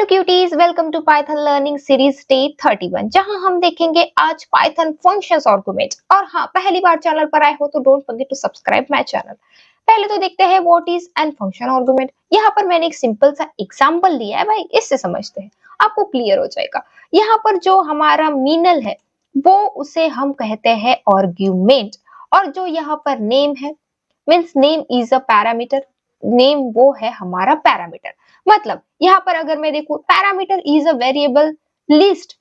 Hello cuties, welcome to Python learning series day 31, जहां हम देखेंगे आज पाइथन फंक्शंस आर्गुमेंट्स। और हाँ, पहली बार चैनल पर आए हो तो don't forget to subscribe my channel. पहले तो देखते हैं what is an function argument. यहाँ पर मैंने एक सिंपल सा एग्जांपल दिया है भाई, इससे समझते हैं, आपको क्लियर हो जाएगा। यहाँ पर जो हमारा मीनल है वो उसे हम कहते हैं आर्गुमेंट, और जो यहाँ पर नेम है means name is a parameter. Name वो है हमारा पैरामीटर। मतलब यहाँ पर अगर मैं देखूं, parameter is a variable list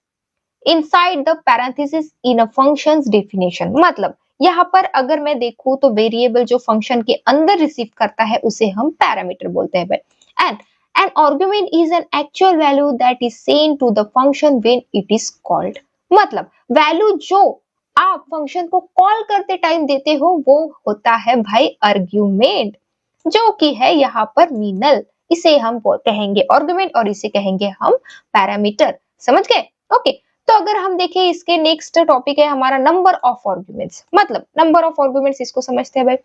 inside the parenthesis in a functions definition. मतलब यहाँ पर अगर मैं देखूं तो वेरिएबल जो फंक्शन के अंदर रिसीव करता है उसे हम पैरामीटर बोलते हैं भाई। And an argument is an actual value that is send to the function when it is called. मतलब वैल्यू जो आप फंक्शन को कॉल करते टाइम देते हो वो होता है भाई आर्ग्यूमेंट, जो कि है यहाँ पर मीनल। इसे हम कहेंगे आर्गुमेंट और इसे कहेंगे हम पैरामीटर। समझ गए? ओके। तो अगर हम देखें, इसके नेक्स्ट टॉपिक है हमारा नंबर ऑफ आर्गुमेंट्स। मतलब नंबर ऑफ आर्गुमेंट्स इसको समझते हैं भाई।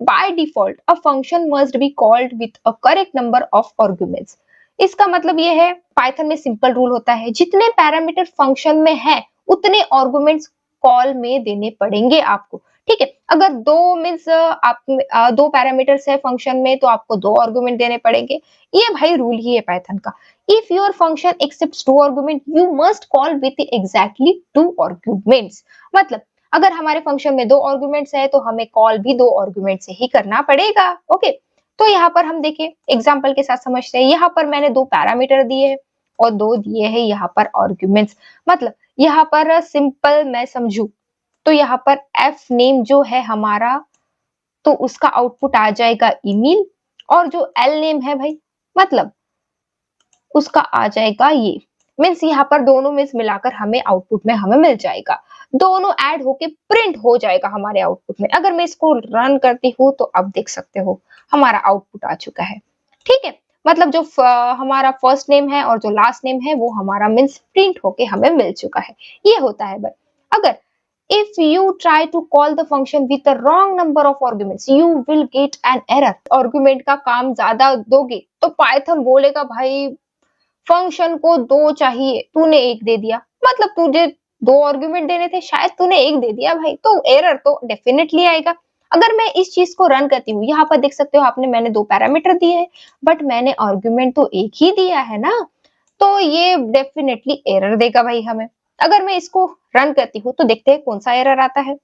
By default a function must be called with a correct number of arguments. इसका मतलब ये है, पाइथन में सिंपल रूल होता है, जितने पैरामीटर फंक्शन में है उतने आर्गुमेंट्स कॉल में देने पड़ेंगे आपको। ठीक है, अगर दो मीन्स आप दो पैरामीटर्स है फंक्शन में तो आपको दो आर्गुमेंट देने पड़ेंगे। ये भाई रूल ही है पाइथन का। If your function accepts two argument you must call with exactly two arguments. मतलब अगर हमारे फंक्शन में दो आर्गुमेंट्स है तो हमें कॉल भी दो आर्गुमेंट से ही करना पड़ेगा। ओके, तो यहाँ पर हम देखें एग्जाम्पल के साथ समझते हैं। यहाँ पर मैंने दो पैरामीटर दिए हैं और दो दिए हैं यहाँ पर आर्गुमेंट्स। मतलब यहाँ पर सिंपल मैं समझू तो यहाँ पर एफ नेम जो है हमारा, तो उसका आउटपुट आ जाएगा ईमेल, और जो एल नेम है भाई मतलब उसका आ जाएगा ये। मीन्स यहाँ पर दोनों मीन्स मिलाकर हमें आउटपुट में हमें मिल जाएगा, दोनों ऐड होके प्रिंट हो जाएगा हमारे आउटपुट में। अगर मैं इसको रन करती हूँ तो अब देख सकते हो हमारा आउटपुट आ चुका है। ठीक है, मतलब जो हमारा फर्स्ट नेम है और जो लास्ट नेम है वो हमारा मीन्स प्रिंट होके हमें मिल चुका है। ये होता है भाई। अगर if you try to call the function with the wrong number of arguments you will get an error। Argument का काम ज्यादा दोगे तो पाइथन बोलेगा भाई फंक्शन को दो चाहिए, तूने एक दे दिया। मतलब तुझे दो आर्गुमेंट देने थे, शायद तूने एक दे दिया भाई, तो एरर तो डेफिनेटली आएगा। अगर मैं इस चीज को रन करती हूँ, यहाँ पर देख सकते हो आपने, मैंने दो पैरामीटर दिए हैं बट मैंने आर्गुमेंट तो एक ही दिया है ना, तो ये डेफिनेटली एरर देगा भाई हमें। अगर मैं इसको रन करती हूँ तो देखते हैं कौन सा एरर आता है।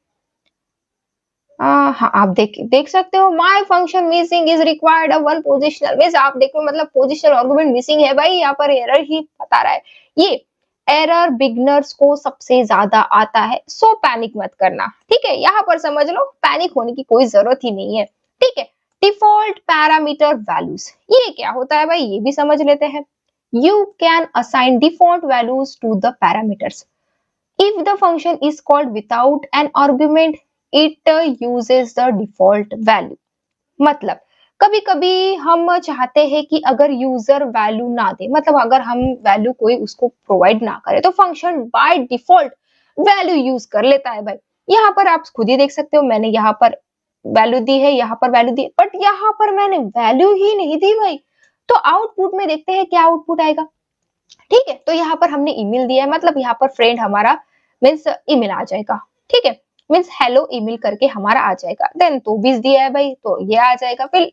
हाँ, आप देख सकते हो my function missing is required a one positional. Means आप देखो, मतलब पोजिशनल आर्गुमेंट मिसिंग है भाई, यहाँ पर एरर ही बता रहा है। ये एरर बिगनर्स को सबसे ज्यादा आता है, सो पैनिक मत करना। ठीक है, यहाँ पर समझ लो पैनिक होने की कोई जरूरत ही नहीं है। ठीक है, डिफॉल्ट पैरामीटर वैल्यूज ये क्या होता है भाई, ये भी समझ लेते हैं। You can assign default values to the parameters if the function is called without an argument it uses the default value। मतलब कभी कभी हम चाहते हैं कि अगर यूजर वैल्यू ना दे, मतलब अगर हम वैल्यू कोई उसको प्रोवाइड ना करे तो function by default value use कर लेता है भाई। यहाँ पर आप खुद ही देख सकते हो, मैंने यहाँ पर वैल्यू दी है, यहाँ पर वैल्यू दी, बट यहाँ पर मैंने वैल्यू ही नहीं दी भाई। तो आउटपुट में देखते हैं क्या आउटपुट आएगा। ठीक है, तो यहाँ पर हमने ईमेल दिया है, मतलब यहाँ पर फ्रेंड हमारा मीन्स ईमेल आ जाएगा। ठीक है, मीन्स हेलो ईमेल करके हमारा आ जाएगा। देन तो 20 दिया है भाई तो ये आ जाएगा। फिर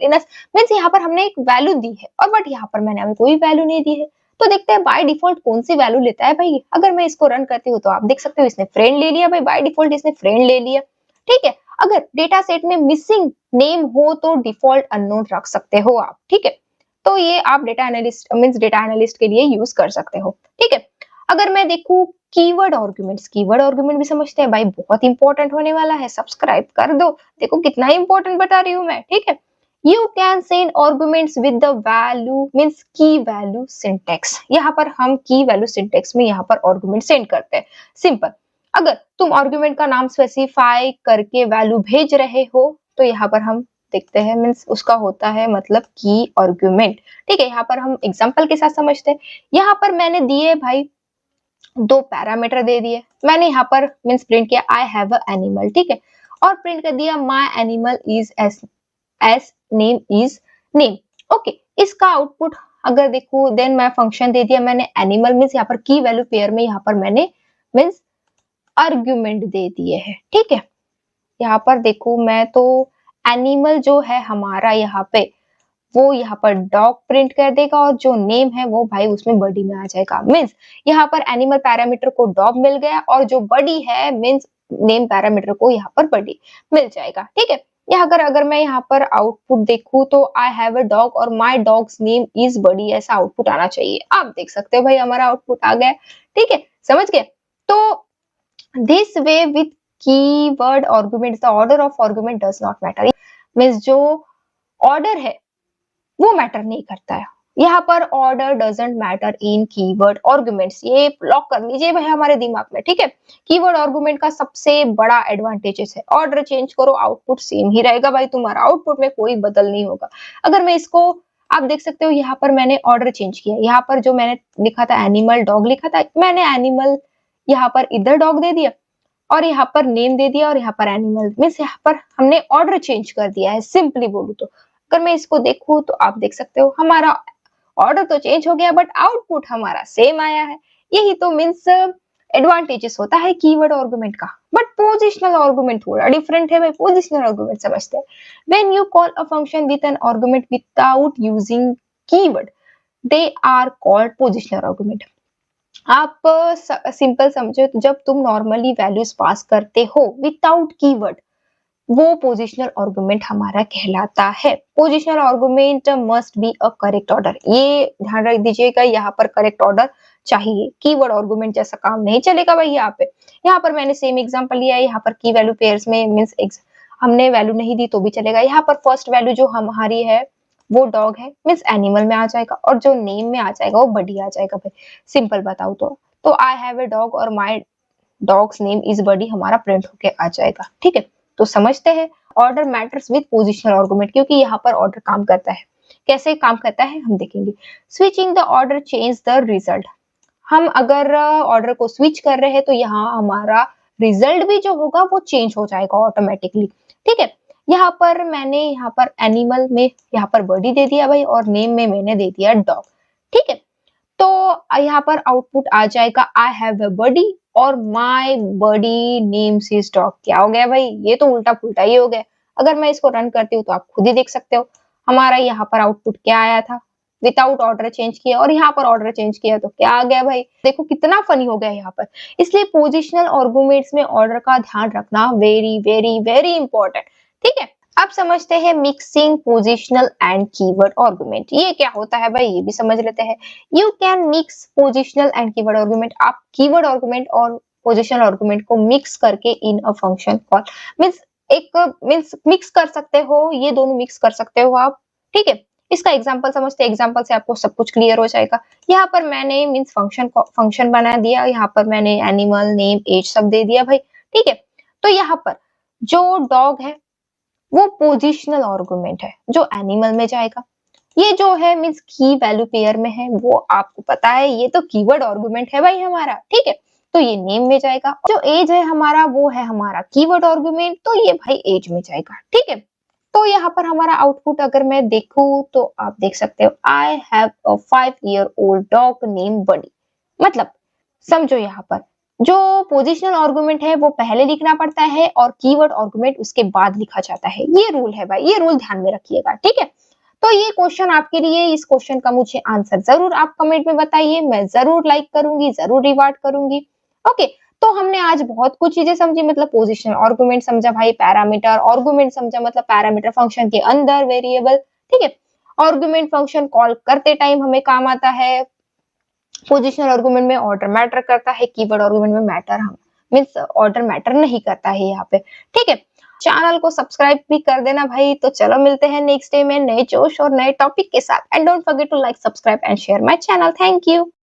मीन्स यहाँ पर हमने एक वैल्यू दी है और बट यहाँ पर मैंने अभी कोई वैल्यू नहीं दी है, तो देखते हैं बाय डिफॉल्ट कौन सी वैल्यू लेता है भाई। अगर मैं इसको रन करती हूँ तो आप देख सकते हो इसने फ्रेंड ले लिया भाई, बाय डिफॉल्ट इसने फ्रेंड ले लिया। ठीक है, अगर डेटा सेट में मिसिंग नेम हो तो डिफॉल्ट अननोन रख सकते हो आप। ठीक है, तो ये आप data analyst means data analyst के लिए यूज कर सकते हो। ठीक है, अगर मैं देखूं कीवर्ड आर्गुमेंट्स, कीवर्ड आर्गुमेंट भी समझते हैं भाई, बहुत इंपॉर्टेंट होने वाला है। सब्सक्राइब कर दो, देखो कितना इंपॉर्टेंट बता रही हूँ मैं। ठीक है, you can send arguments with the value means की वैल्यू सिंटेक्स। यहाँ पर हम की वैल्यू सिंटेक्स में यहाँ पर आर्गुमेंट सेंड करते हैं। सिंपल, अगर तुम आर्गुमेंट का नाम स्पेसिफाई करके वैल्यू भेज रहे हो तो यहाँ पर हम देखते हैं मींस उसका होता है मतलब की आर्गुमेंट। ठीक है, यहाँ पर हम एग्जांपल के साथ समझते हैं। यहाँ पर मैंने दिए भाई दो पैरामीटर दे दिए, मैंने यहाँ पर मींस प्रिंट किया आई हैव अ एनिमल। ठीक है, और प्रिंट कर दिया my animal is S name is name. Okay, इसका आउटपुट अगर देखो देन मैं फंक्शन दे दिया मैंने एनिमल मीन्स यहाँ पर की वैल्यू पेयर में यहाँ पर मैंने मीन्स आर्ग्यूमेंट दे दिए हैं, ठीक है। यहाँ पर देखो मैं तो एनिमल जो है हमारा यहाँ पे वो यहाँ पर डॉग प्रिंट कर देगा और जो नेम है वो भाई उसमें बडी में आ जाएगा। मीन्स यहाँ पर एनिमल पैरामीटर को डॉग मिल गया और जो बडी है मीन्स नेम पैरामीटर को यहाँ पर बडी मिल जाएगा, ठीक है। यहाँ अगर मैं यहाँ पर आउटपुट देखूं तो आई हैव अ डॉग और माई डॉग्स नेम इज बडी, ऐसा आउटपुट आना चाहिए। आप देख सकते हो भाई हमारा आउटपुट आ गया, ठीक है, समझ गए। तो this way with keyword arguments the order of argument does not matter. Means जो ऑर्डर है वो मैटर नहीं करता है। यहाँ पर order doesn't matter in keyword arguments, ये लॉक कर लीजिए भाई हमारे दिमाग में, ठीक है। कीवर्ड आर्गुमेंट का सबसे बड़ा एडवांटेजेस है ऑर्डर चेंज करो आउटपुट सेम ही रहेगा भाई, तुम्हारा आउटपुट में कोई बदल नहीं होगा। अगर मैं इसको आप देख सकते हो यहाँ पर मैंने ऑर्डर चेंज किया, यहाँ पर जो मैंने लिखा था एनिमल डॉग लिखा था, मैंने एनिमल यहाँ पर इधर डॉग दे दिया और यहाँ पर नेम दे दिया और यहाँ पर एनिमल मीन्स यहाँ पर हमने ऑर्डर चेंज कर दिया है, सिंपली बोलूं तो। अगर मैं इसको देखूं तो आप देख सकते हो हमारा ऑर्डर तो चेंज हो गया बट आउटपुट हमारा सेम आया है। यही तो मीन्स एडवांटेजेस होता है कीवर्ड आर्गुमेंट का। बट पोजिशनल आर्गुमेंट थोड़ा डिफरेंट है भाई, पोजिशनल आर्गुमेंट समझते हैं। When you call a function with an argument without using keyword they are called positional argument. आप सिंपल समझो तो जब तुम नॉर्मली वैल्यूज पास करते हो विदाउट कीवर्ड वो पोजिशनल आर्गुमेंट हमारा कहलाता है। Positional argument must be a correct order, ये ध्यान रख दीजिएगा, यहाँ पर करेक्ट ऑर्डर चाहिए, कीवर्ड आर्गुमेंट जैसा काम नहीं चलेगा भाई। यहाँ पर मैंने सेम एग्जांपल लिया है, यहाँ पर की वैल्यू पेयर्स में मींस हमने वैल्यू नहीं दी तो भी चलेगा। यहाँ पर फर्स्ट वैल्यू जो हमारी है वो डॉग है मीन्स एनिमल में आ जाएगा और जो नेम में आ जाएगा वो बडी आ जाएगा भाई, सिंपल बताऊं तो आई हैव ए डॉग और माई डॉग्स नेम इज बडी हमारा प्रिंट होके आ जाएगा, ठीक है। तो समझते हैं order matters with positional argument, क्योंकि यहाँ पर ऑर्डर काम करता है। कैसे काम करता है हम देखेंगे। Switching the order change the result, हम अगर ऑर्डर को स्विच कर रहे हैं तो यहाँ हमारा रिजल्ट भी जो होगा वो चेंज हो जाएगा ऑटोमेटिकली, ठीक है। यहाँ पर मैंने यहाँ पर एनिमल में यहाँ पर बडी दे दिया भाई और नेम में मैंने दे दिया डॉग, ठीक है। तो यहाँ पर आउटपुट आ जाएगा आई हैव अ बडी और माई बडी नेम्स हिज डॉग। क्या हो गया भाई, ये तो उल्टा पुल्टा ही हो गया। अगर मैं इसको रन करती हूँ तो आप खुद ही देख सकते हो हमारा यहाँ पर आउटपुट क्या आया था, विदाउट ऑर्डर चेंज किया, और यहाँ पर ऑर्डर चेंज किया तो क्या आ गया भाई। देखो कितना फनी हो गया यहाँ पर। इसलिए पोजिशनल आर्गुमेंट्स में ऑर्डर का ध्यान रखना वेरी वेरी वेरी इंपॉर्टेंट, ठीक है। अब समझते हैं mixing positional and keyword argument, ये क्या होता है भाई ये भी समझ लेते हैं। You can mix positional and keyword argument, आप कीवर्ड आर्गुमेंट और पोजिशनल आर्गुमेंट को मिक्स करके in a function call means mix कर सकते हो, ये दोनों मिक्स कर सकते हो आप, ठीक है। इसका एग्जांपल समझते हैं, एग्जांपल से आपको सब कुछ क्लियर हो जाएगा। यहाँ पर मैंने मीन्स फंक्शन बना दिया, यहाँ पर मैंने एनिमल नेम एज सब दे दिया भाई, ठीक है। तो यहाँ पर जो डॉग है वो पोजिशनल आर्गुमेंट है जो एनिमल में जाएगा। ये जो है मीन्स की वैल्यू पेयर में है वो आपको पता है ये तो कीवर्ड आर्गुमेंट है भाई हमारा, ठीक है। तो ये नेम में जाएगा। जो एज है हमारा वो है हमारा कीवर्ड आर्गुमेंट, तो ये भाई एज में जाएगा, ठीक है। तो यहाँ पर हमारा आउटपुट अगर मैं देखूं तो आप देख सकते हो I have a 5-year-old dog name Buddy. मतलब समझो यहाँ पर जो पोजिशनल आर्गुमेंट है वो पहले लिखना पड़ता है और कीवर्ड आर्गुमेंट उसके बाद लिखा जाता है। ये रूल है भाई, ये रूल ध्यान में रखिएगा, ठीक है। तो ये क्वेश्चन आपके लिए, इस क्वेश्चन का मुझे आंसर जरूर आप कमेंट में बताइए, मैं जरूर लाइक करूंगी, जरूर रिवार्ड करूंगी। ओके, तो हमने आज बहुत कुछ चीजें समझी, मतलब पोजिशनल आर्गुमेंट समझा भाई, पैरामीटर आर्गुमेंट समझा मतलब पैरामीटर फंक्शन के अंदर वेरिएबल, ठीक है। आर्गुमेंट फंक्शन कॉल करते टाइम हमें काम आता है। पोजिशनल आर्गुमेंट में ऑर्डर मैटर करता है, कीवर्ड आर्गुमेंट में मैटर हम मींस ऑर्डर मैटर नहीं करता है यहाँ पे, ठीक है। चैनल को सब्सक्राइब भी कर देना भाई। तो चलो मिलते हैं नेक्स्ट डे में नए जोश और नए टॉपिक के साथ, and don't forget to like, subscribe and share my channel. Thank you.